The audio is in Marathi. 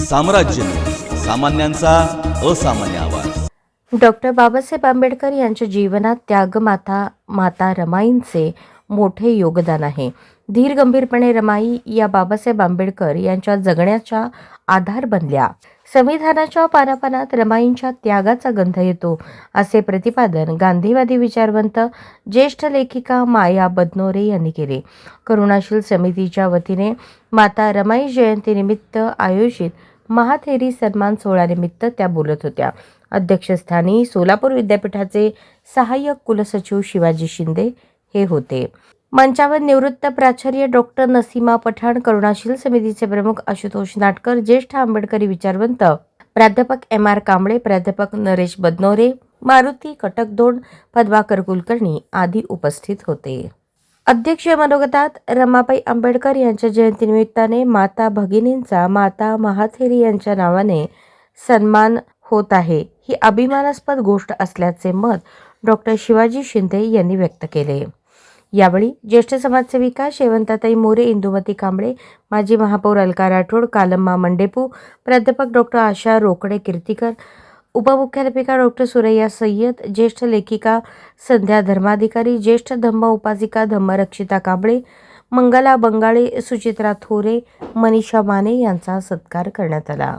साम्राज्य, सामान्यांचा असामान्य आवाज। डॉक्टर बाबासाहेब आंबेडकर यांच्या जीवनात त्यागमाता माता रमाईंचे मोठे योगदान आहे। धीर गंभीरपणे रमाई या बाबासाहेब आंबेडकर यांच्या जगण्याचा आधार बनल्या। संविधानाच्या पानापानात रमाईंच्या त्यागाचा गंध येतो, असे प्रतिपादन गांधीवादी विचारवंत ज्येष्ठ लेखिका माया बदनोरे यांनी केले। करुणाशील समितीच्या वतीने माता रमाई जयंतीनिमित्त आयोजित महाथेरी सन्मान सोहळ्यानिमित्त त्या बोलत होत्या। अध्यक्षस्थानी सोलापूर विद्यापीठाचे सहाय्यक कुलसचिव शिवाजी शिंदे हे होते। मंचावर निवृत्त प्राचार्य डॉक्टर नसीमा पठाण, करुणाशील समितीचे प्रमुख आशुतोष नाटकर, ज्येष्ठ आंबेडकरी विचारवंत प्राध्यापक MR कांबळे, प्राध्यापक नरेश बदनोरे, मारुती कटकदोंड, पद्माकर कुलकर्णी आदी उपस्थित होते। अध्यक्षीय मनोगतात रमाबाई आंबेडकर यांच्या जयंतीनिमित्ताने माता भगिनींचा माता महाथेरी यांच्या नावाने सन्मान होत आहे, ही अभिमानास्पद गोष्ट असल्याचे मत डॉक्टर शिवाजी शिंदे यांनी व्यक्त केले। यावेळी ज्येष्ठ समाजसेविका शेवंताताई मोरे, इंदुमती कांबळे, माजी महापौर अलका राठोड, कालम्मा मंडेपू, प्राध्यापक डॉक्टर आशा रोकडे कीर्तीकर, उपमुख्याध्यापिका डॉक्टर सुरैया सय्यद, ज्येष्ठ लेखिका संध्या धर्माधिकारी, ज्येष्ठ धम्म उपासिका धम्मरक्षिता कांबळे, मंगला बंगाळे, सुचित्रा थोरे, मनीषा माने यांचा सत्कार करण्यात आला।